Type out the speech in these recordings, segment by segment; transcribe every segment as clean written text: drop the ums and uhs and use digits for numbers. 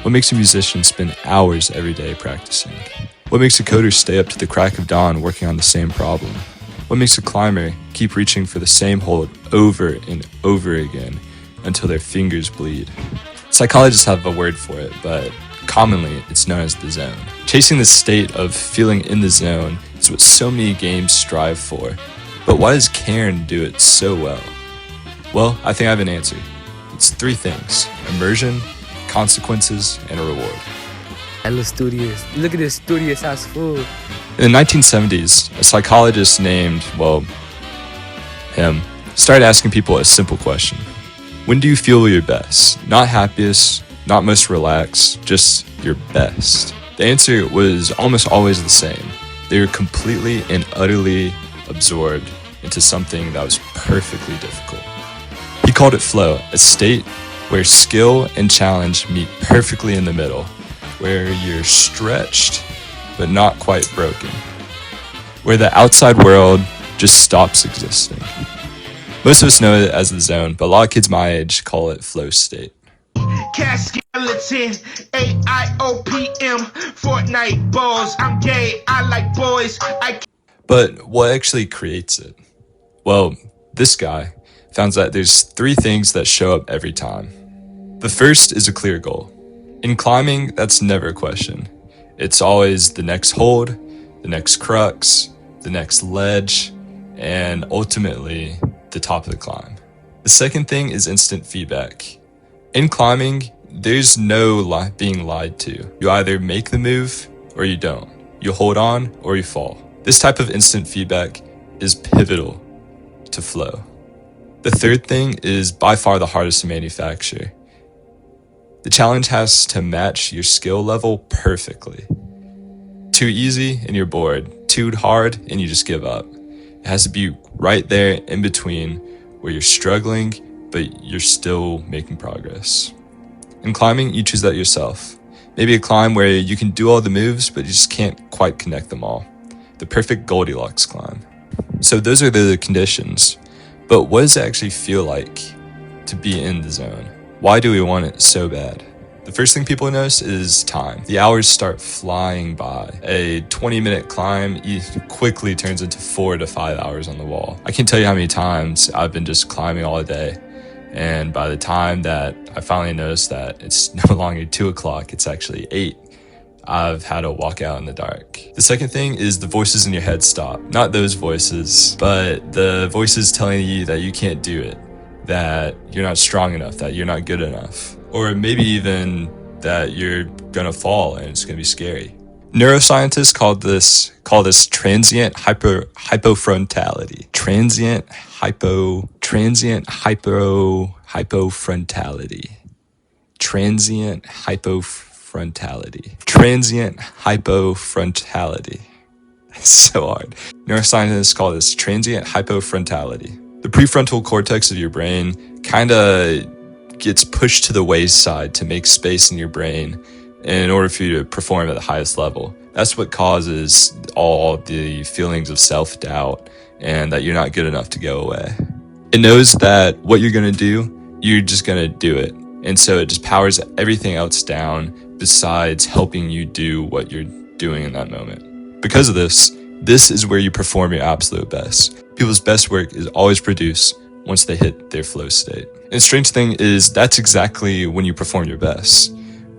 What makes a musician spend hours every day practicing? What makes a coder stay up to the crack of dawn working on the same problem? What makes a climber keep reaching for the same hold over and over again until their fingers bleed? Psychologists have a word for it, but commonly it's known as the zone. Chasing the state of feeling in the zone is what so many games strive for. But why does Cairn do it so well? Well, I think I have an answer. It's 3 things: immersion, consequences, and a reward. I look studious. Look at this studious ass food. In the 1970s, a psychologist named, him, started asking people a simple question. When do you feel your best? Not happiest, not most relaxed, just your best. The answer was almost always the same. They were completely and utterly absorbed into something that was perfectly difficult. He called it flow, a state where skill and challenge meet perfectly in the middle, where you're stretched but not quite broken, where the outside world just stops existing. Most of us know it as the zone, but a lot of kids my age call it flow state. Cash skeleton, AIOPM, Fortnite balls. I'm gay, I like boys. But what actually creates it? Well, this guy found that there's 3 things that show up every time. The first is a clear goal. In climbing, that's never a question. It's always the next hold, the next crux, the next ledge, and ultimately the top of the climb. The second thing is instant feedback. In climbing, there's no being lied to. You either make the move or you don't. You hold on or you fall. This type of instant feedback is pivotal to flow. The third thing is by far the hardest to manufacture. The challenge has to match your skill level perfectly. Too easy and you're bored. Too hard and you just give up. It has to be right there in between where you're struggling, but you're still making progress. In climbing, you choose that yourself. Maybe a climb where you can do all the moves, but you just can't quite connect them all. The perfect Goldilocks climb. So those are the conditions. But what does it actually feel like to be in the zone? Why do we want it so bad? The first thing people notice is time. The hours start flying by. A 20-minute climb quickly turns into 4 to 5 hours on the wall. I can't tell you how many times I've been just climbing all day. And by the time that I finally noticed that it's no longer 2 o'clock, it's actually 8, I've had to walk out in the dark. The second thing is the voices in your head stop. Not those voices, but the voices telling you that you can't do it, that you're not strong enough, that you're not good enough, or maybe even that you're gonna fall and it's gonna be scary. Neuroscientists call this transient hypofrontality. Transient hypofrontality. It's so hard. Neuroscientists call this transient hypofrontality. The prefrontal cortex of your brain kind of gets pushed to the wayside to make space in your brain in order for you to perform at the highest level. That's what causes all the feelings of self-doubt and that you're not good enough to go away. It knows that what you're going to do, you're just going to do it. And so it just powers everything else down besides helping you do what you're doing in that moment. Because of this is where you perform your absolute best. People's best work is always produced once they hit their flow state. And the strange thing is that's exactly when you perform your best.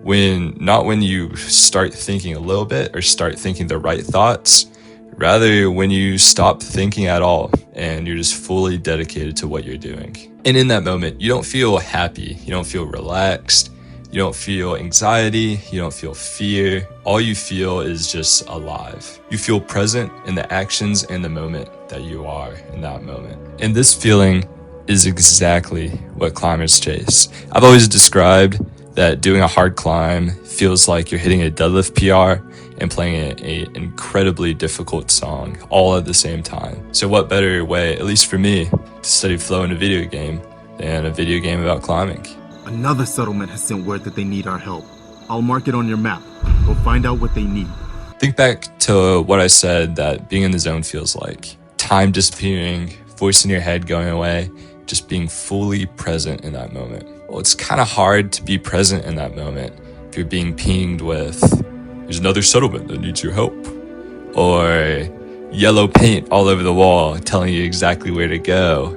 Not when you start thinking a little bit or start thinking the right thoughts, rather when you stop thinking at all and you're just fully dedicated to what you're doing. And in that moment, you don't feel happy, you don't feel relaxed, you don't feel anxiety, you don't feel fear. All you feel is just alive. You feel present in the actions and the moment that you are in that moment. And this feeling is exactly what climbers chase. I've always described that doing a hard climb feels like you're hitting a deadlift PR and playing an incredibly difficult song all at the same time. So what better way, at least for me, to study flow in a video game than a video game about climbing? Another settlement has sent word that they need our help. I'll mark it on your map. Go find out what they need. Think back to what I said that being in the zone feels like. Time disappearing, voice in your head going away, just being fully present in that moment. Well, it's kind of hard to be present in that moment If you're being pinged with, there's another settlement that needs your help, or yellow paint all over the wall telling you exactly where to go,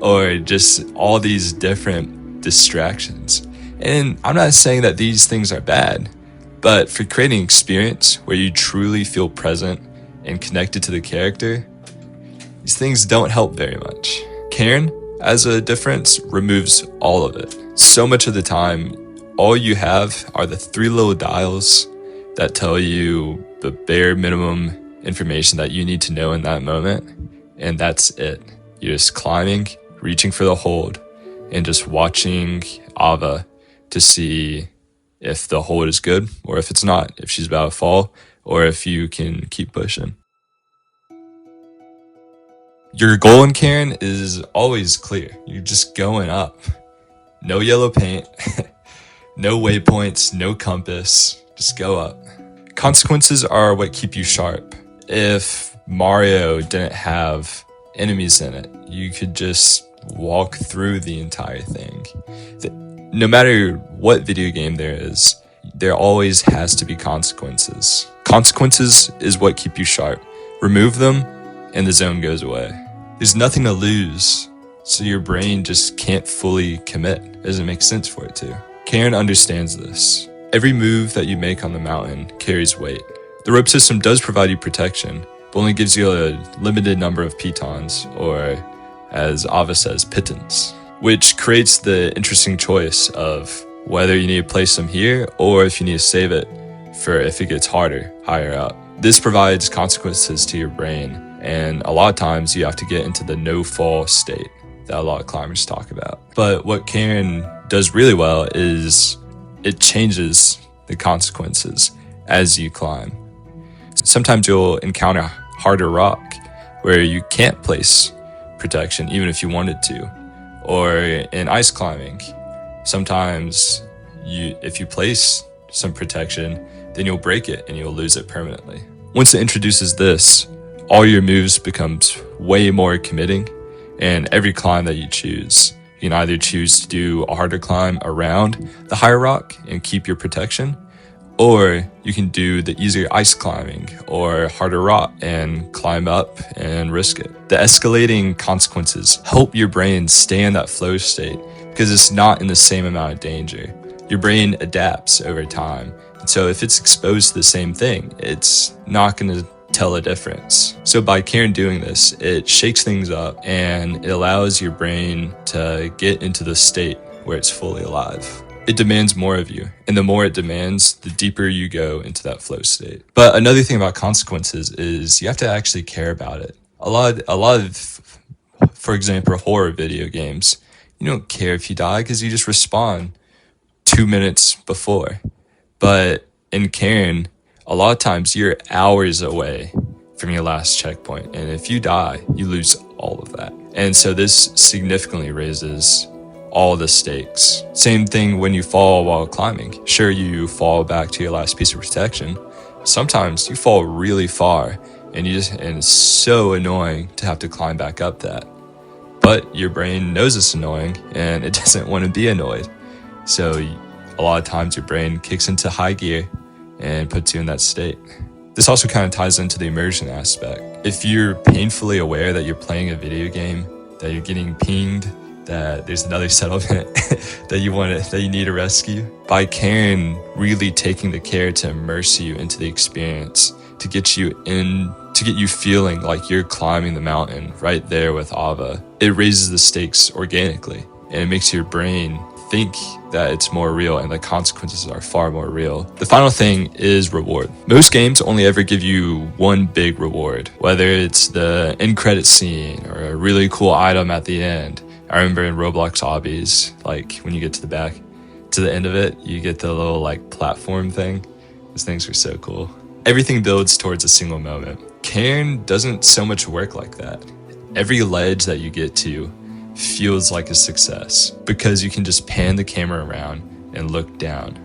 or just all these different distractions. And I'm not saying that these things are bad, but for creating experience where you truly feel present and connected to the character, these things don't help very much. Cairn, as a difference, removes all of it. So much of the time, all you have are the 3 little dials that tell you the bare minimum information that you need to know in that moment, and that's it. You're just climbing, reaching for the hold, and just watching Ava to see if the hold is good or if it's not, if she's about to fall, or if you can keep pushing. Your goal in Cairn is always clear. You're just going up. No yellow paint, no waypoints, no compass, just go up. Consequences are what keep you sharp. If Mario didn't have enemies in it, you could just walk through the entire thing. No matter what video game there is, there always has to be consequences. Consequences is what keep you sharp. Remove them, and the zone goes away. There's nothing to lose, so your brain just can't fully commit. It doesn't make sense for it to. Cairn understands this. Every move that you make on the mountain carries weight. The rope system does provide you protection, but only gives you a limited number of pitons, or as Ava says, pittance, which creates the interesting choice of whether you need to place them here or if you need to save it for if it gets harder, higher up. This provides consequences to your brain, and a lot of times you have to get into the no-fall state that a lot of climbers talk about. But what Cairn does really well is it changes the consequences as you climb. Sometimes you'll encounter harder rock where you can't place protection even if you wanted to. Or in ice climbing, sometimes if you place some protection, then you'll break it and you'll lose it permanently. Once it introduces this, all your moves becomes way more committing, and every climb that you choose, you can either choose to do a harder climb around the higher rock and keep your protection, or you can do the easier ice climbing or harder rock and climb up and risk it. The escalating consequences help your brain stay in that flow state because it's not in the same amount of danger. Your brain adapts over time. And so if it's exposed to the same thing, it's not going to tell a difference. So by Cairn doing this, it shakes things up and it allows your brain to get into the state where it's fully alive. It demands more of you, and the more it demands, the deeper you go into that flow state. But another thing about consequences is you have to actually care about it. A lot of, for example, horror video games, you don't care if you die because you just respawn 2 minutes before. But in Cairn, a lot of times you're hours away from your last checkpoint, and if you die, you lose all of that. And so this significantly raises all the stakes. Same thing when you fall while climbing. Sure, you fall back to your last piece of protection. Sometimes you fall really far, and it's so annoying to have to climb back up that. But your brain knows it's annoying, and it doesn't want to be annoyed. So a lot of times your brain kicks into high gear and puts you in that state. This also kind of ties into the immersion aspect. If you're painfully aware that you're playing a video game, that you're getting pinged, that there's another settlement that you need to rescue, by Cairn really taking the care to immerse you into the experience, to get you feeling like you're climbing the mountain right there with Ava, it raises the stakes organically, and it makes your brain think that it's more real and the consequences are far more real. The final thing is reward. Most games only ever give you one big reward, whether it's the end credit scene or a really cool item at the end. I remember in Roblox obbies, like when you get to the end of it, you get the little like platform thing. Those things are so cool. Everything builds towards a single moment. Cairn doesn't so much work like that. Every ledge that you get to feels like a success because you can just pan the camera around and look down.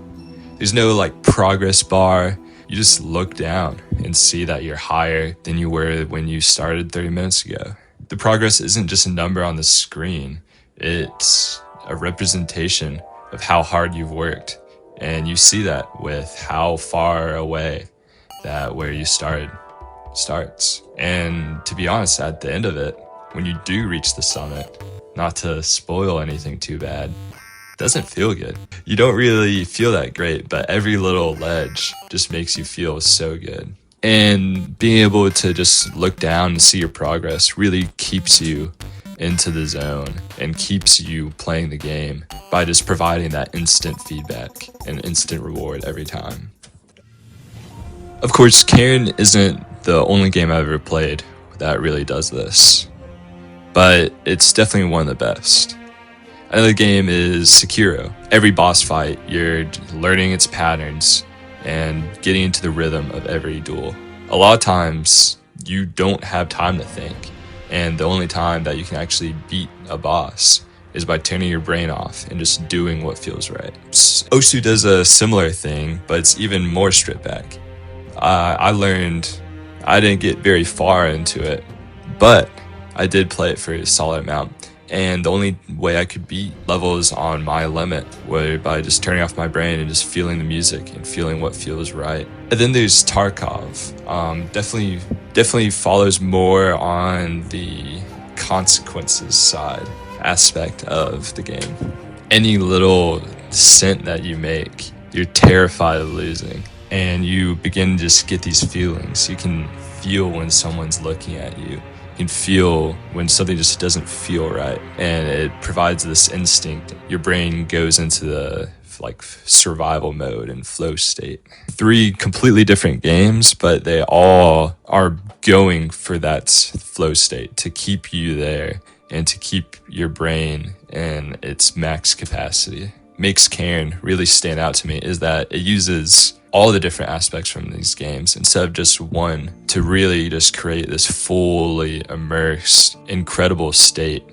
There's no like progress bar. You just look down and see that you're higher than you were when you started 30 minutes ago. The progress isn't just a number on the screen. It's a representation of how hard you've worked And you see that with how far away that where you started starts. And to be honest, at the end of it, when you do reach the summit, not to spoil anything too bad, it doesn't feel good. You don't really feel that great, but every little ledge just makes you feel so good. And being able to just look down and see your progress really keeps you into the zone and keeps you playing the game by just providing that instant feedback and instant reward every time. Of course, Cairn isn't the only game I've ever played that really does this, but it's definitely one of the best. Another game is Sekiro. Every boss fight, you're learning its patterns and getting into the rhythm of every duel. A lot of times, you don't have time to think, and the only time that you can actually beat a boss is by turning your brain off and just doing what feels right. Osu does a similar thing, but it's even more stripped back. I learned I didn't get very far into it, but I did play it for a solid amount. And the only way I could beat levels on my limit were by just turning off my brain and just feeling the music and feeling what feels right. And then there's Tarkov. Definitely follows more on the consequences side aspect of the game. Any little dissent that you make, you're terrified of losing. And you begin to just get these feelings. You can feel when someone's looking at you. You can feel when something just doesn't feel right, and it provides this instinct. Your brain goes into the survival mode and flow state. 3 completely different games, but they all are going for that flow state to keep you there and to keep your brain in its max capacity. Makes Cairn really stand out to me is that it uses all the different aspects from these games instead of just one to really just create this fully immersed, incredible state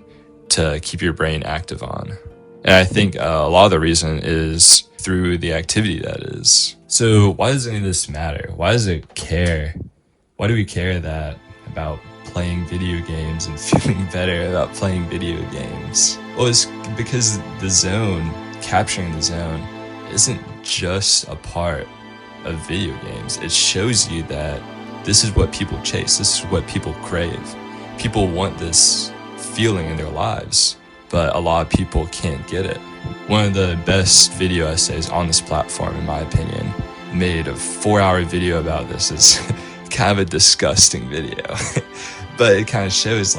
to keep your brain active on. And I think a lot of the reason is through the activity that is. So why does any of this matter? Why does it care? Why do we care that about playing video games and feeling better about playing video games? Well, it's because the zone, capturing the zone, isn't just a part of video games. It shows you that this is what people chase. This is what people crave. People want this feeling in their lives, but a lot of people can't get it. One of the best video essays on this platform, in my opinion, made a 4-hour video about this. Is kind of a disgusting video, but it kind of shows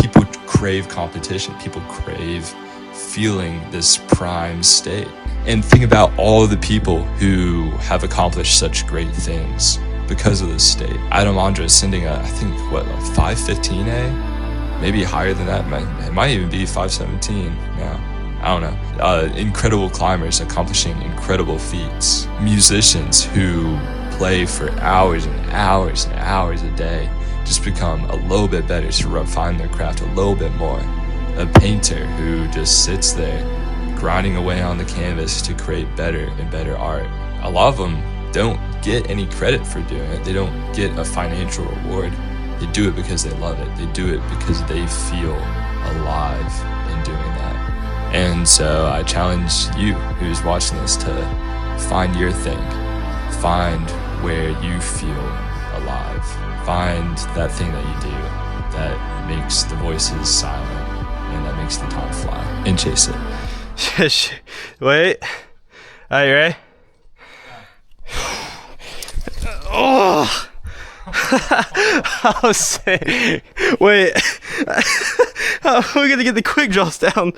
people crave competition. People crave feeling this prime state. And think about all the people who have accomplished such great things because of this state. Adam Andra is sending I think 515A? Maybe higher than that. It might even be 517 now. I don't know. Incredible climbers accomplishing incredible feats. Musicians who play for hours and hours and hours a day just become a little bit better to refine their craft a little bit more. A painter who just sits there grinding away on the canvas to create better and better art. A lot of them don't get any credit for doing it. They don't get a financial reward. They do it because they love it. They do it because they feel alive in doing that. And so I challenge you who's watching this to find your thing. Find where you feel alive. Find that thing that you do that makes the voices silent and that makes the time fly, and chase it. Wait. Are you ready? Oh! I was saying, wait. How are we gonna get the quick draws down?